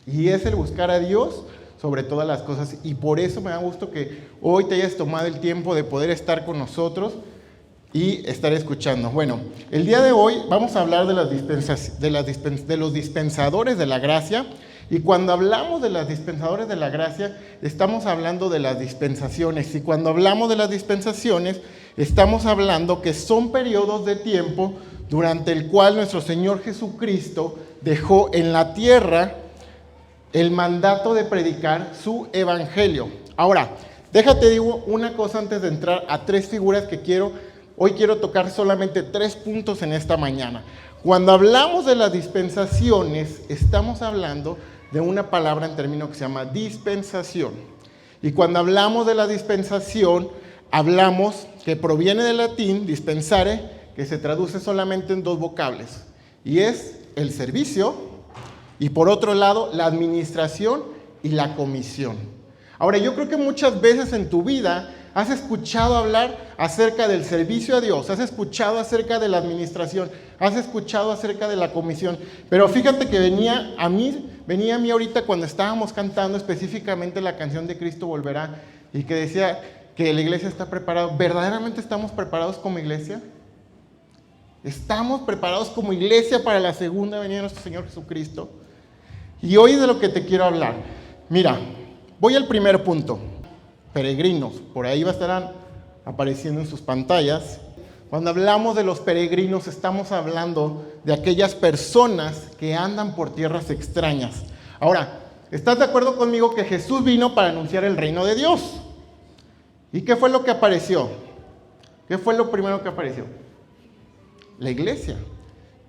Y es el buscar a Dios sobre todas las cosas. Y por eso me da gusto que hoy te hayas tomado el tiempo de poder estar con nosotros y estar escuchando. Bueno, el día de hoy vamos a hablar de los dispensadores de la gracia. Y cuando hablamos de los dispensadores de la gracia, estamos hablando de las dispensaciones. Y cuando hablamos de las dispensaciones, estamos hablando que son periodos de tiempo durante el cual nuestro Señor Jesucristo dejó en la tierra el mandato de predicar su evangelio. Ahora, déjate digo una cosa antes de entrar a tres figuras que hoy quiero tocar solamente 3 puntos en esta mañana. Cuando hablamos de las dispensaciones, estamos hablando de una palabra en término que se llama dispensación. Y cuando hablamos de la dispensación, hablamos que proviene del latín dispensare, que se traduce solamente en 2 vocables. Y es el servicio, y por otro lado, la administración y la comisión. Ahora, yo creo que muchas veces en tu vida has escuchado hablar acerca del servicio a Dios, has escuchado acerca de la administración, has escuchado acerca de la comisión, pero fíjate que venía a mí ahorita cuando estábamos cantando específicamente la canción de Cristo Volverá, y que decía que la iglesia está preparada. ¿Verdaderamente estamos preparados como iglesia? ¿Estamos preparados como iglesia para la segunda venida de nuestro Señor Jesucristo? Y hoy es de lo que te quiero hablar. Mira, voy al primer punto. Peregrinos, por ahí estarán apareciendo en sus pantallas. Cuando hablamos de los peregrinos, estamos hablando de aquellas personas que andan por tierras extrañas. Ahora, ¿estás de acuerdo conmigo que Jesús vino para anunciar el reino de Dios? ¿Y qué fue lo que apareció? ¿Qué fue lo primero que apareció? La iglesia.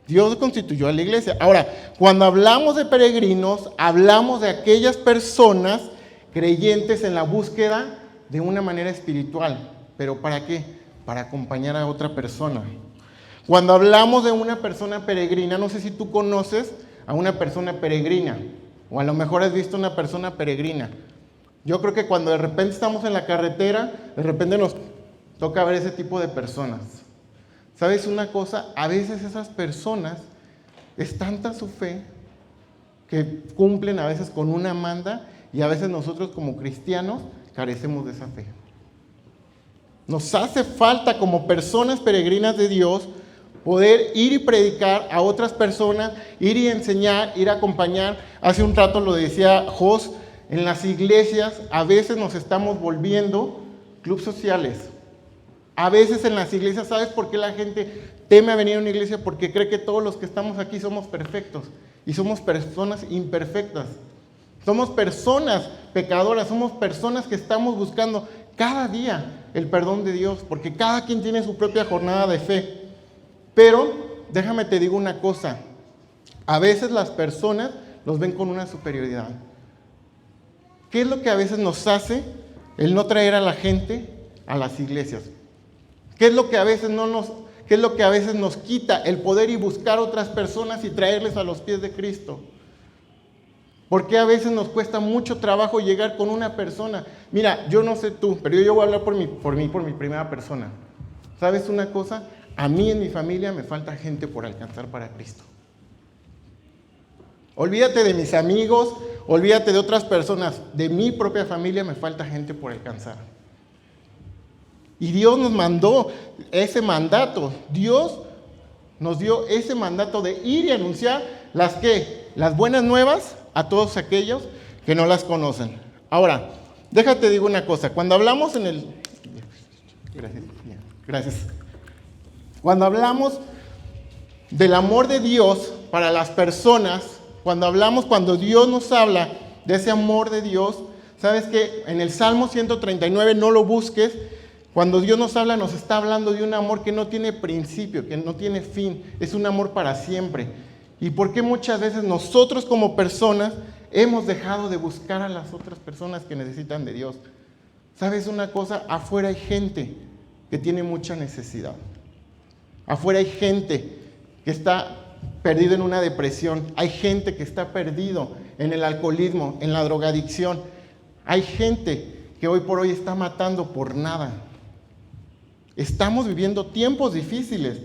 Dios constituyó a la iglesia. Ahora, cuando hablamos de peregrinos, hablamos de aquellas personas creyentes en la búsqueda de una manera espiritual. ¿Pero para qué? Para acompañar a otra persona. Cuando hablamos de una persona peregrina, no sé si tú conoces a una persona peregrina, o a lo mejor has visto una persona peregrina. Yo creo que cuando de repente estamos en la carretera, de repente nos toca ver ese tipo de personas. ¿Sabes una cosa? A veces esas personas, es tanta su fe que cumplen a veces con una manda, y a veces nosotros como cristianos carecemos de esa fe. Nos hace falta como personas peregrinas de Dios poder ir y predicar a otras personas, ir y enseñar, ir a acompañar. Hace un rato lo decía Jos, en las iglesias a veces nos estamos volviendo clubes sociales. A veces en las iglesias, ¿sabes por qué la gente teme a venir a una iglesia? Porque cree que todos los que estamos aquí somos perfectos, y somos personas imperfectas. Somos personas pecadoras, somos personas que estamos buscando cada día el perdón de Dios, porque cada quien tiene su propia jornada de fe. Pero déjame te digo una cosa, a veces las personas los ven con una superioridad. ¿Qué es lo que a veces nos hace el no traer a la gente a las iglesias? ¿Qué es lo que a veces nos quita el poder y buscar otras personas y traerles a los pies de Cristo? ¿Por qué a veces nos cuesta mucho trabajo llegar con una persona? Mira, yo no sé tú, pero yo voy a hablar por mi primera persona. ¿Sabes una cosa? A mí en mi familia me falta gente por alcanzar para Cristo. Olvídate de mis amigos, olvídate de otras personas. De mi propia familia me falta gente por alcanzar. Y Dios nos mandó ese mandato. Dios nos dio ese mandato de ir y anunciar las buenas nuevas a todos aquellos que no las conocen. Ahora, déjate digo una cosa. Cuando hablamos Gracias. Cuando hablamos del amor de Dios para las personas, cuando Dios nos habla de ese amor de Dios, ¿sabes qué? En el Salmo 139, no lo busques. Cuando Dios nos habla, nos está hablando de un amor que no tiene principio, que no tiene fin. Es un amor para siempre. ¿Y por qué muchas veces nosotros como personas hemos dejado de buscar a las otras personas que necesitan de Dios? ¿Sabes una cosa? Afuera hay gente que tiene mucha necesidad. Afuera hay gente que está perdido en una depresión. Hay gente que está perdido en el alcoholismo, en la drogadicción. Hay gente que hoy por hoy está matando por nada. Estamos viviendo tiempos difíciles.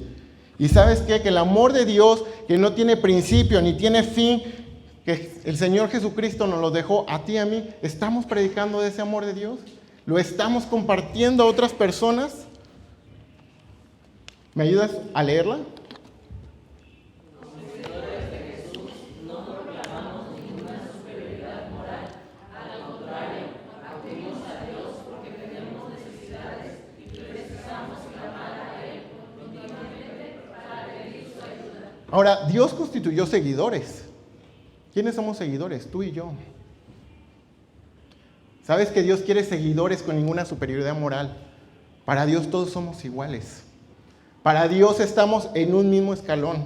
¿Y sabes qué? Que el amor de Dios, que no tiene principio ni tiene fin, que el Señor Jesucristo nos lo dejó a ti y a mí, ¿estamos predicando de ese amor de Dios? ¿Lo estamos compartiendo a otras personas? ¿Me ayudas a leerla? Ahora, Dios constituyó seguidores. ¿Quiénes somos seguidores? Tú y yo. ¿Sabes que Dios quiere seguidores con ninguna superioridad moral? Para Dios todos somos iguales. Para Dios estamos en un mismo escalón.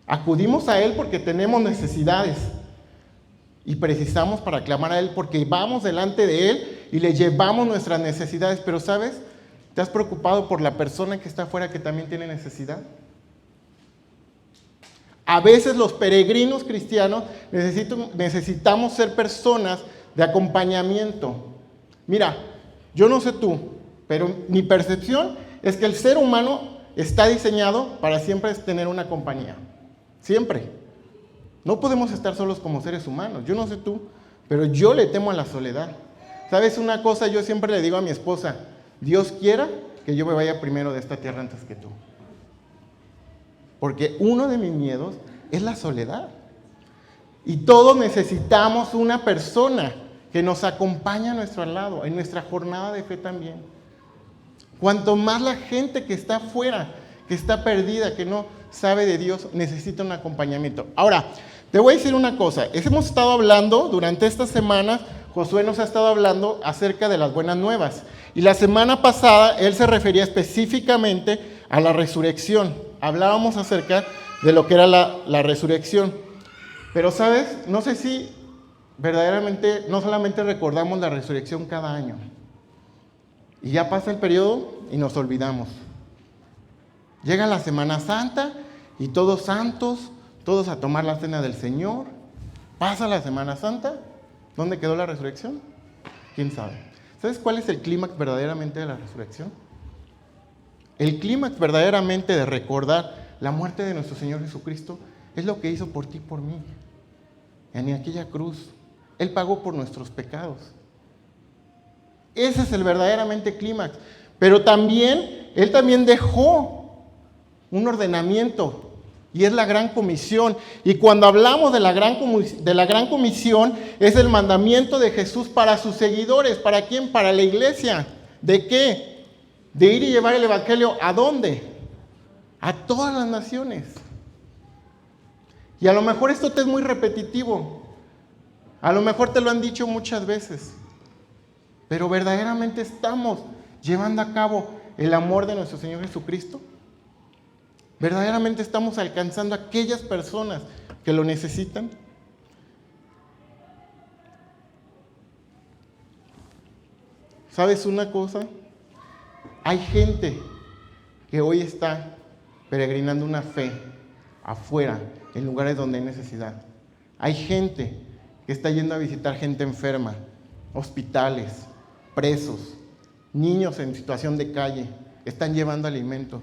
Acudimos a Él porque tenemos necesidades. Y precisamos para clamar a Él porque vamos delante de Él y le llevamos nuestras necesidades. Pero ¿sabes? ¿Te has preocupado por la persona que está afuera que también tiene necesidad? A veces los peregrinos cristianos necesitamos ser personas de acompañamiento. Mira, yo no sé tú, pero mi percepción es que el ser humano está diseñado para siempre tener una compañía. Siempre. No podemos estar solos como seres humanos. Yo no sé tú, pero yo le temo a la soledad. ¿Sabes una cosa? Yo siempre le digo a mi esposa, Dios quiera que yo me vaya primero de esta tierra antes que tú. Porque uno de mis miedos es la soledad. Y todos necesitamos una persona que nos acompañe a nuestro lado, en nuestra jornada de fe también. Cuanto más la gente que está afuera, que está perdida, que no sabe de Dios, necesita un acompañamiento. Ahora, te voy a decir una cosa. Hemos estado hablando durante estas semanas, Josué nos ha estado hablando acerca de las buenas nuevas. Y la semana pasada él se refería específicamente a la resurrección. Hablábamos acerca de lo que era la resurrección. Pero, ¿sabes? No sé si verdaderamente, no solamente recordamos la resurrección cada año. Y ya pasa el periodo y nos olvidamos. Llega la Semana Santa y todos santos, todos a tomar la cena del Señor. Pasa la Semana Santa. ¿Dónde quedó la resurrección? ¿Quién sabe? ¿Sabes cuál es el clímax verdaderamente de la resurrección? El clímax verdaderamente de recordar la muerte de nuestro Señor Jesucristo es lo que hizo por ti y por mí. En aquella cruz. Él pagó por nuestros pecados. Ese es el verdaderamente clímax. Pero también, Él también dejó un ordenamiento. Y es la gran comisión. Y cuando hablamos de la gran comisión, es el mandamiento de Jesús para sus seguidores. ¿Para quién? Para la iglesia. ¿De qué? De ir y llevar el evangelio. ¿A dónde? A todas las naciones. Y a lo mejor esto te es muy repetitivo. A lo mejor te lo han dicho muchas veces. Pero verdaderamente estamos llevando a cabo el amor de nuestro Señor Jesucristo. ¿Verdaderamente estamos alcanzando a aquellas personas que lo necesitan? ¿Sabes una cosa? Hay gente que hoy está peregrinando una fe afuera, en lugares donde hay necesidad. Hay gente que está yendo a visitar gente enferma, hospitales, presos, niños en situación de calle, están llevando alimento.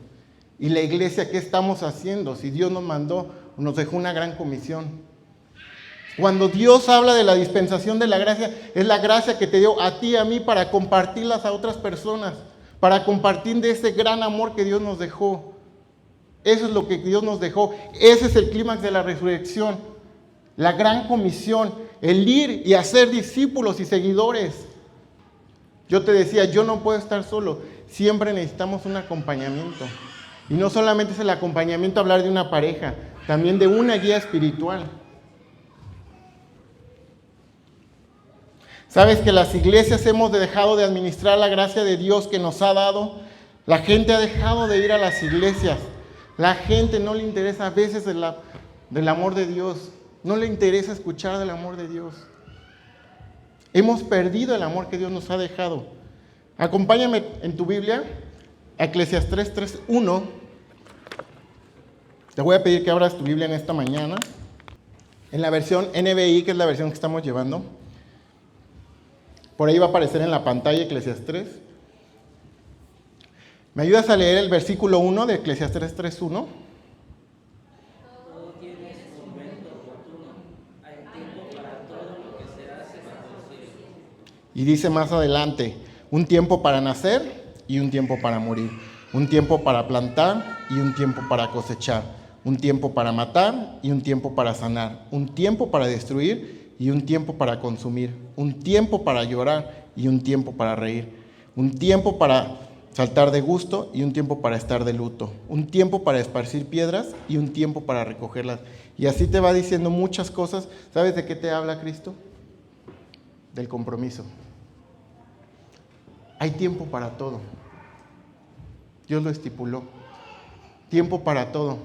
Y la iglesia, ¿qué estamos haciendo? Si Dios nos mandó, nos dejó una gran comisión. Cuando Dios habla de la dispensación de la gracia, es la gracia que te dio a ti y a mí para compartirlas a otras personas, para compartir de ese gran amor que Dios nos dejó. Eso es lo que Dios nos dejó. Ese es el clímax de la resurrección. La gran comisión, el ir y hacer discípulos y seguidores. Yo te decía, yo no puedo estar solo. Siempre necesitamos un acompañamiento. Y no solamente es el acompañamiento hablar de una pareja, también de una guía espiritual. ¿Sabes que las iglesias hemos dejado de administrar la gracia de Dios que nos ha dado? La gente ha dejado de ir a las iglesias. La gente no le interesa a veces del amor de Dios. No le interesa escuchar del amor de Dios. Hemos perdido el amor que Dios nos ha dejado. Acompáñame en tu Biblia, a Eclesiastés 3:1. Te voy a pedir que abras tu Biblia en esta mañana. En la versión NBI, que es la versión que estamos llevando. Por ahí va a aparecer en la pantalla Eclesiastés 3. ¿Me ayudas a leer el versículo 1 de Eclesiastés 3:1? Todo tiene su momento oportuno. Y dice más adelante, un tiempo para nacer y un tiempo para morir, un tiempo para plantar y un tiempo para cosechar, un tiempo para matar y un tiempo para sanar, un tiempo para destruir y un tiempo para consumir, un tiempo para llorar y un tiempo para reír, un tiempo para saltar de gusto y un tiempo para estar de luto, un tiempo para esparcir piedras y un tiempo para recogerlas. Y así te va diciendo muchas cosas. ¿Sabes de qué te habla Cristo? Del compromiso. Hay tiempo para todo. Dios lo estipuló. Tiempo para todo.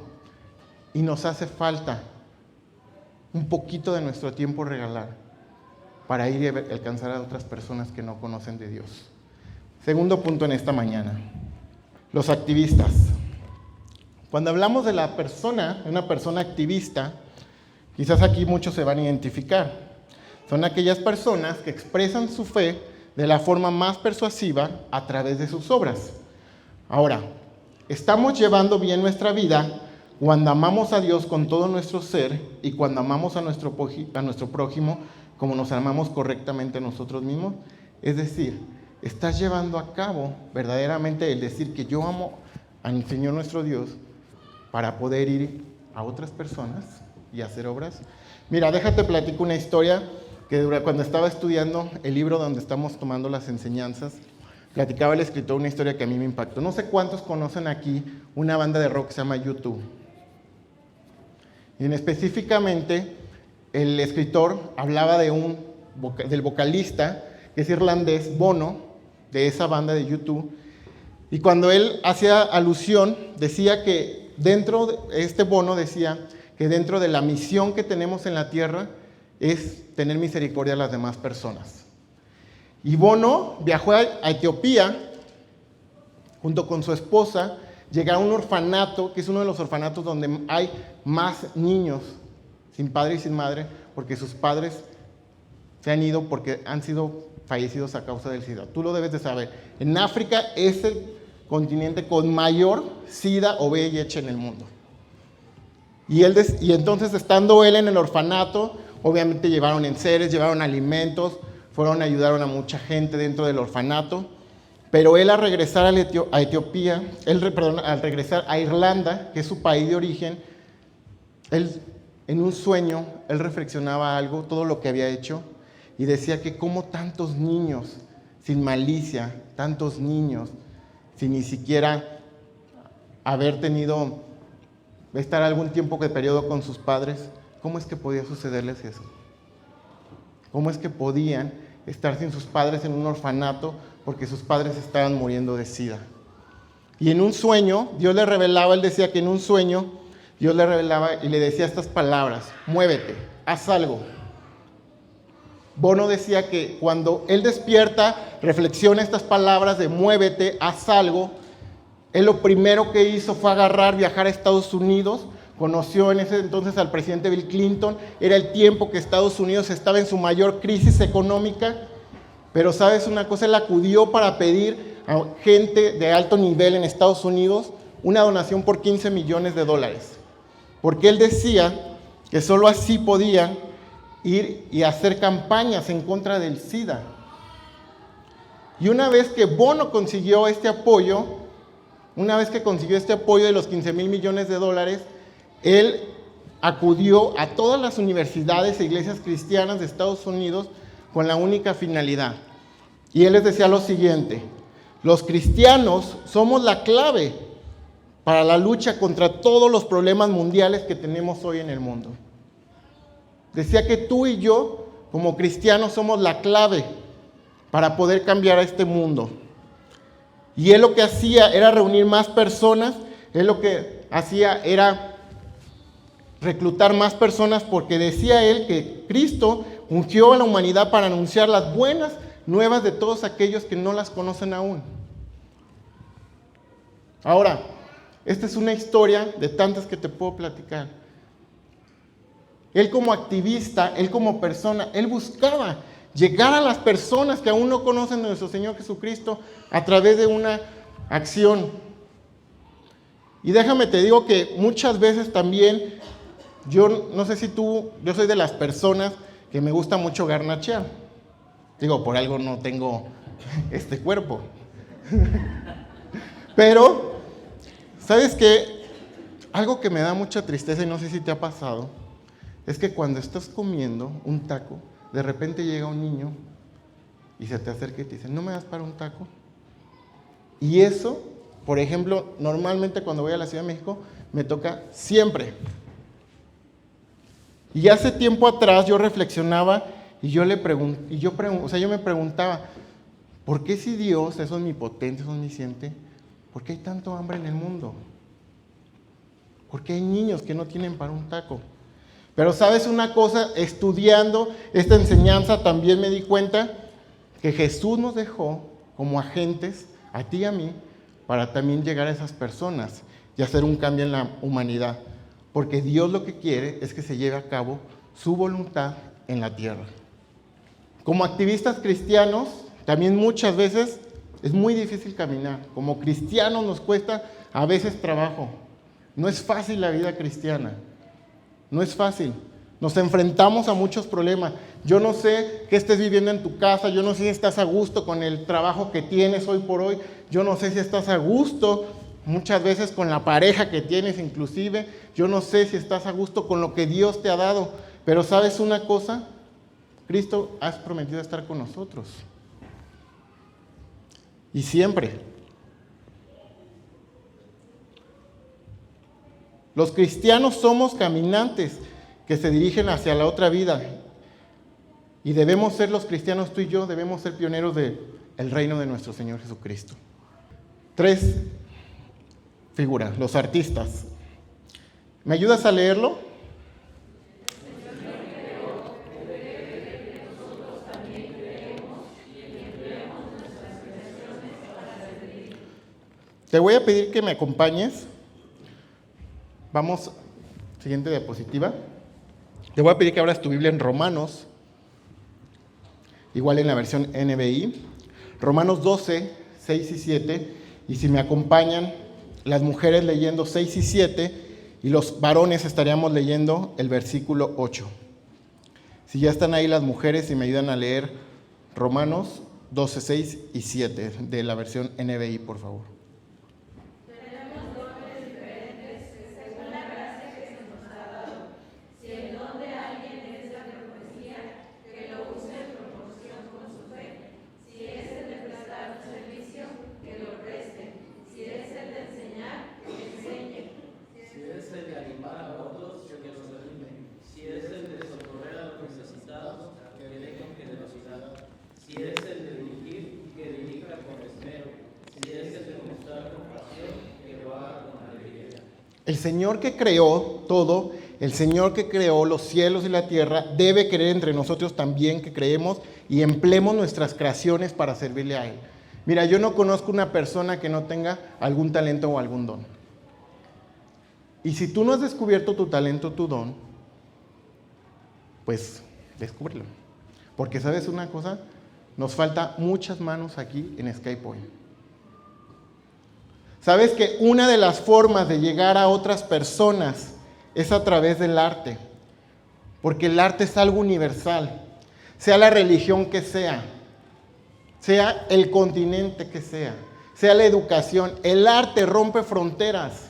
Y nos hace falta un poquito de nuestro tiempo regalar para ir y alcanzar a otras personas que no conocen de Dios. Segundo punto en esta mañana. Los activistas. Cuando hablamos de la persona, de una persona activista, quizás aquí muchos se van a identificar. Son aquellas personas que expresan su fe de la forma más persuasiva a través de sus obras. Ahora, estamos llevando bien nuestra vida cuando amamos a Dios con todo nuestro ser y cuando amamos a nuestro prójimo como nos amamos correctamente a nosotros mismos. Es decir, estás llevando a cabo verdaderamente el decir que yo amo al Señor nuestro Dios para poder ir a otras personas y hacer obras. Mira, déjate platico una historia que cuando estaba estudiando el libro donde estamos tomando las enseñanzas, platicaba el escritor una historia que a mí me impactó. No sé cuántos conocen aquí una banda de rock que se llama U2. Y específicamente, el escritor hablaba del vocalista, que es irlandés, Bono, de esa banda de U2. Y cuando él hacía alusión, decía que Bono decía que dentro de la misión que tenemos en la tierra es tener misericordia a las demás personas. Y Bono viajó a Etiopía junto con su esposa, llegaron a un orfanato, que es uno de los orfanatos donde hay más niños sin padre y sin madre, porque sus padres se han ido porque han sido fallecidos a causa del SIDA. Tú lo debes de saber. En África es el continente con mayor SIDA o VIH en el mundo. Y entonces, estando él en el orfanato, obviamente llevaron enseres, llevaron alimentos, ayudaron a mucha gente dentro del orfanato. Pero él al regresar a Etiopía, al regresar a Irlanda, que es su país de origen, él en un sueño, él reflexionaba algo, todo lo que había hecho, y decía que como tantos niños, sin malicia, tantos niños, sin ni siquiera haber tenido, estar algún tiempo de periodo con sus padres, ¿cómo es que podía sucederles eso? ¿Cómo es que podían estar sin sus padres en un orfanato porque sus padres estaban muriendo de SIDA? Y en un sueño, Dios le revelaba, él decía que en un sueño, Dios le revelaba y le decía estas palabras: muévete, haz algo. Bono decía que cuando él despierta, reflexiona estas palabras de muévete, haz algo, él lo primero que hizo fue viajar a Estados Unidos. Conoció en ese entonces al presidente Bill Clinton. Era el tiempo que Estados Unidos estaba en su mayor crisis económica. Pero ¿sabes una cosa? Él acudió para pedir a gente de alto nivel en Estados Unidos una donación por $15 millones. Porque él decía que solo así podían ir y hacer campañas en contra del SIDA. Y una vez que Bono consiguió este apoyo, de los $15 millones, él acudió a todas las universidades e iglesias cristianas de Estados Unidos con la única finalidad. Y él les decía lo siguiente: los cristianos somos la clave para la lucha contra todos los problemas mundiales que tenemos hoy en el mundo. Decía que tú y yo, como cristianos, somos la clave para poder cambiar a este mundo. Y él lo que hacía era reunir más personas, él lo que hacía era reclutar más personas, porque decía él que Cristo ungió a la humanidad para anunciar las buenas nuevas de todos aquellos que no las conocen aún. Ahora, esta es una historia de tantas que te puedo platicar. Él como activista, él como persona, él buscaba llegar a las personas que aún no conocen de nuestro Señor Jesucristo a través de una acción. Y déjame te digo que muchas veces también, yo no sé si yo soy de las personas que me gusta mucho garnachear. Digo, por algo no tengo este cuerpo. Pero, ¿sabes qué? Algo que me da mucha tristeza, y no sé si te ha pasado, es que cuando estás comiendo un taco, de repente llega un niño y se te acerca y te dice, ¿no me das para un taco? Y eso, por ejemplo, normalmente cuando voy a la Ciudad de México, me toca siempre. Y hace tiempo atrás yo reflexionaba y yo me preguntaba, ¿por qué si Dios es omnipotente, es omnisciente, por qué hay tanto hambre en el mundo? ¿Por qué hay niños que no tienen para un taco? Pero sabes una cosa, estudiando esta enseñanza también me di cuenta que Jesús nos dejó como agentes, a ti y a mí, para también llegar a esas personas y hacer un cambio en la humanidad. Porque Dios lo que quiere es que se lleve a cabo su voluntad en la tierra. Como activistas cristianos, también muchas veces es muy difícil caminar. Como cristianos nos cuesta a veces trabajo. No es fácil la vida cristiana. No es fácil. Nos enfrentamos a muchos problemas. Yo no sé qué estés viviendo en tu casa, yo no sé si estás a gusto con el trabajo que tienes hoy por hoy, yo no sé si estás a gusto muchas veces con la pareja que tienes inclusive, yo no sé si estás a gusto con lo que Dios te ha dado, pero ¿sabes una cosa? Cristo ha prometido estar con nosotros. Y siempre. Los cristianos somos caminantes que se dirigen hacia la otra vida. Y debemos ser los cristianos, tú y yo, debemos ser pioneros del reino de nuestro Señor Jesucristo. 3 figuras, los artistas. ¿Me ayudas a leerlo? Te voy a pedir que me acompañes. Vamos, siguiente diapositiva. Te voy a pedir que abras tu Biblia en Romanos, igual en la versión NBI, Romanos 12, 6 y 7, y si me acompañan, las mujeres leyendo 6 y 7, y los varones estaríamos leyendo el versículo 8. Si ya están ahí las mujeres, y me ayudan a leer Romanos 12, 6 y 7, de la versión NBI, por favor. El Señor que creó todo, el Señor que creó los cielos y la tierra, debe querer entre nosotros también que creemos y empleemos nuestras creaciones para servirle a Él. Mira, yo no conozco una persona que no tenga algún talento o algún don. Y si tú no has descubierto tu talento, tu don, pues descúbrelo. Porque ¿sabes una cosa? Nos falta muchas manos aquí en SkyPoint. ¿Sabes que una de las formas de llegar a otras personas es a través del arte? Porque el arte es algo universal, sea la religión que sea el continente que sea la educación, el arte rompe fronteras.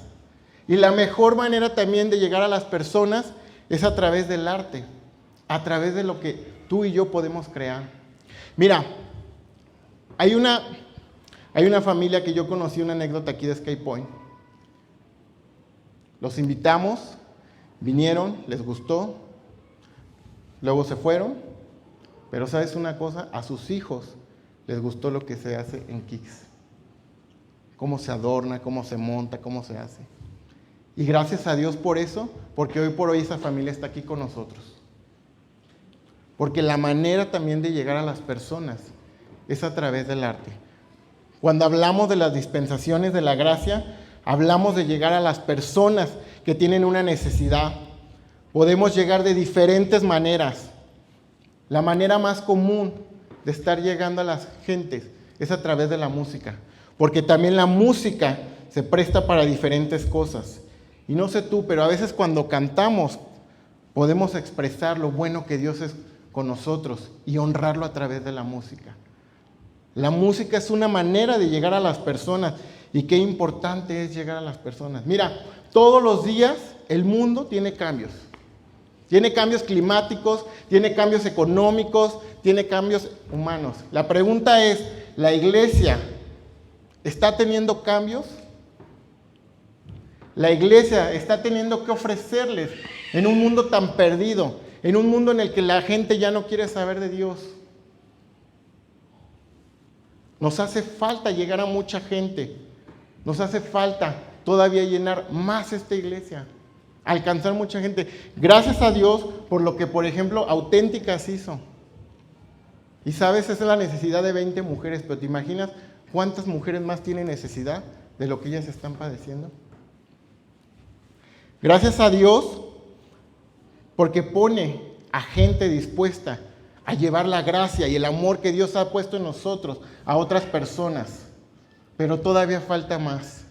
Y la mejor manera también de llegar a las personas es a través del arte, a través de lo que tú y yo podemos crear. Mira, hay una familia que yo conocí, una anécdota aquí de SkyPoint. Los invitamos, vinieron, les gustó, luego se fueron, pero ¿sabes una cosa? A sus hijos les gustó lo que se hace en Kicks. Cómo se adorna, cómo se monta, cómo se hace. Y gracias a Dios por eso, porque hoy por hoy esa familia está aquí con nosotros. Porque la manera también de llegar a las personas es a través del arte. Cuando hablamos de las dispensaciones de la gracia, hablamos de llegar a las personas que tienen una necesidad. Podemos llegar de diferentes maneras. La manera más común de estar llegando a las gentes es a través de la música, porque también la música se presta para diferentes cosas. Y no sé tú, pero a veces cuando cantamos podemos expresar lo bueno que Dios es con nosotros y honrarlo a través de la música. La música es una manera de llegar a las personas y qué importante es llegar a las personas. Mira, todos los días el mundo tiene cambios. Tiene cambios climáticos, tiene cambios económicos, tiene cambios humanos. La pregunta es, ¿la iglesia está teniendo cambios? La iglesia está teniendo que ofrecerles en un mundo tan perdido, en un mundo en el que la gente ya no quiere saber de Dios. Nos hace falta llegar a mucha gente. Nos hace falta todavía llenar más esta iglesia. Alcanzar mucha gente. Gracias a Dios por lo que, por ejemplo, Auténticas hizo. Y sabes, esa es la necesidad de 20 mujeres, pero ¿te imaginas cuántas mujeres más tienen necesidad de lo que ellas están padeciendo? Gracias a Dios porque pone a gente dispuesta a llevar la gracia y el amor que Dios ha puesto en nosotros a otras personas. Pero todavía falta más.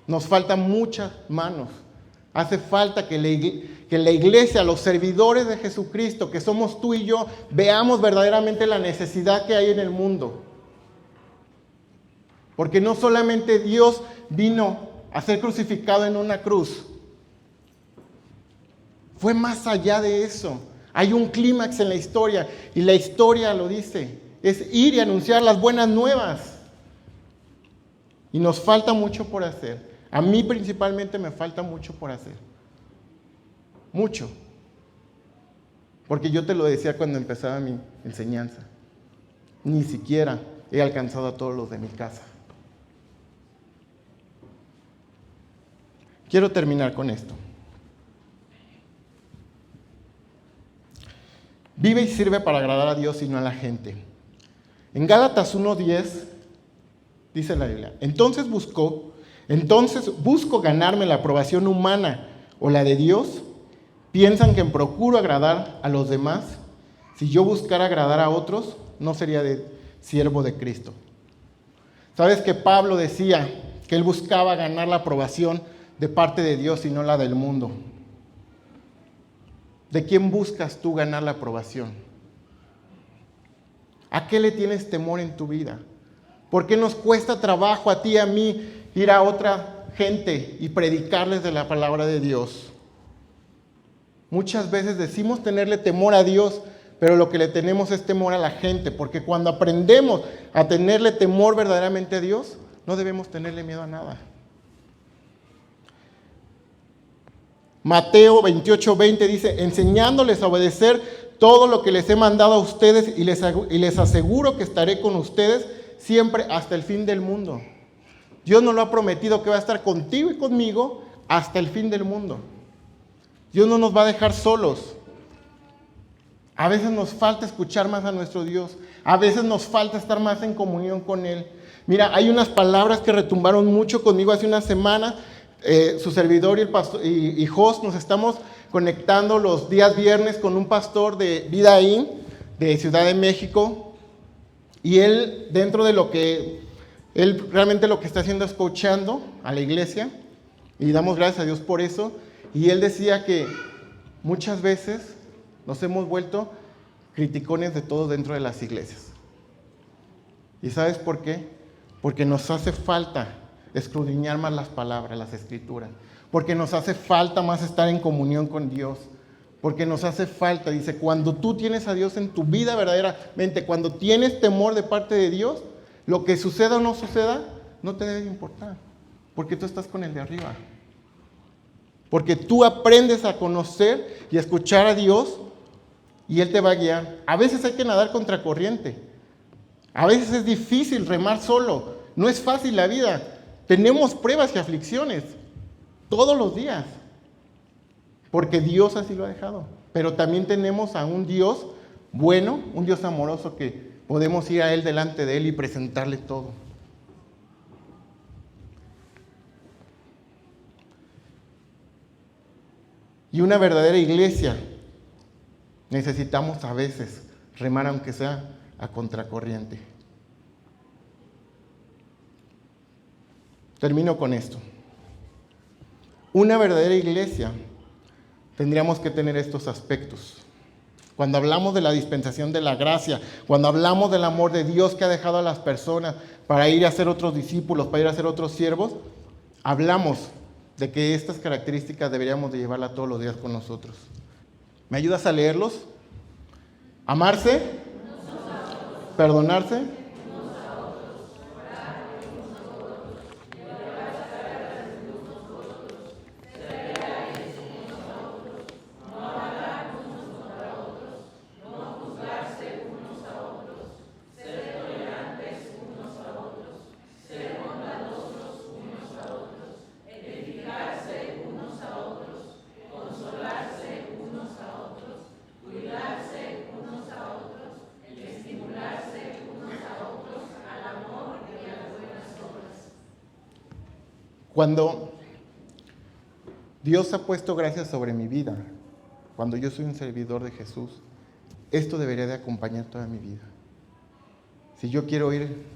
Nos faltan muchas manos. Hace falta que la iglesia, los servidores de Jesucristo, que somos tú y yo, veamos verdaderamente la necesidad que hay en el mundo. Porque no solamente Dios vino a ser crucificado en una cruz. Fue más allá de eso. Hay un clímax en la historia y la historia lo dice. Es ir y anunciar las buenas nuevas. Y nos falta mucho por hacer. A mí principalmente me falta mucho por hacer. Mucho. Porque yo te lo decía cuando empezaba mi enseñanza. Ni siquiera he alcanzado a todos los de mi casa. Quiero terminar con esto. Vive y sirve para agradar a Dios y no a la gente. En Gálatas 1:10 dice la Biblia, entonces busco ganarme la aprobación humana o la de Dios. ¿Piensan que procuro agradar a los demás? Si yo buscara agradar a otros, no sería siervo de Cristo. ¿Sabes que Pablo decía que él buscaba ganar la aprobación de parte de Dios y no la del mundo? ¿De quién buscas tú ganar la aprobación? ¿A qué le tienes temor en tu vida? ¿Por qué nos cuesta trabajo a ti y a mí ir a otra gente y predicarles de la palabra de Dios? Muchas veces decimos tenerle temor a Dios, pero lo que le tenemos es temor a la gente, porque cuando aprendemos a tenerle temor verdaderamente a Dios, no debemos tenerle miedo a nada. Mateo 28:20 dice, enseñándoles a obedecer todo lo que les he mandado a ustedes y les aseguro que estaré con ustedes siempre hasta el fin del mundo. Dios nos lo ha prometido que va a estar contigo y conmigo hasta el fin del mundo. Dios no nos va a dejar solos. A veces nos falta escuchar más a nuestro Dios. A veces nos falta estar más en comunión con Él. Mira, hay unas palabras que retumbaron mucho conmigo hace una semana. Su servidor y el pastor y Jos nos estamos conectando los días viernes con un pastor de Vida In, de Ciudad de México. Y él, dentro de lo que él realmente lo que está haciendo es coachando a la iglesia. Y damos gracias a Dios por eso. Y él decía que muchas veces nos hemos vuelto criticones de todo dentro de las iglesias. ¿Y sabes por qué? Porque nos hace falta escudriñar más las palabras, las escrituras. Porque nos hace falta más estar en comunión con Dios. Porque nos hace falta, dice, cuando tú tienes a Dios en tu vida verdaderamente, cuando tienes temor de parte de Dios, lo que suceda o no suceda, no te debe importar. Porque tú estás con el de arriba. Porque tú aprendes a conocer y a escuchar a Dios y Él te va a guiar. A veces hay que nadar contracorriente. A veces es difícil remar solo. No es fácil la vida. Tenemos pruebas y aflicciones todos los días. Porque Dios así lo ha dejado. Pero también tenemos a un Dios bueno, un Dios amoroso que podemos ir a Él delante de Él y presentarle todo. Y una verdadera iglesia necesitamos a veces remar aunque sea a contracorriente. Termino con esto. Una verdadera iglesia tendríamos que tener estos aspectos. cuando hablamos de la dispensación de la gracia, cuando hablamos del amor de Dios que ha dejado a las personas para ir a ser otros discípulos, para ir a ser otros siervos, hablamos de que estas características deberíamos de llevarlas todos los días con nosotros. ¿Me ayudas a leerlos? Amarse, perdonarse, cuando Dios ha puesto gracia sobre mi vida, cuando yo soy un servidor de Jesús, esto debería de acompañar toda mi vida. Si yo quiero ir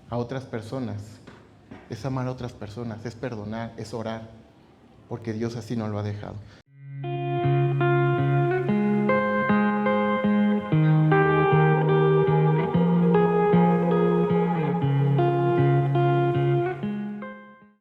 a otras personas, es amar a otras personas, es perdonar, es orar, porque Dios así nos lo ha dejado.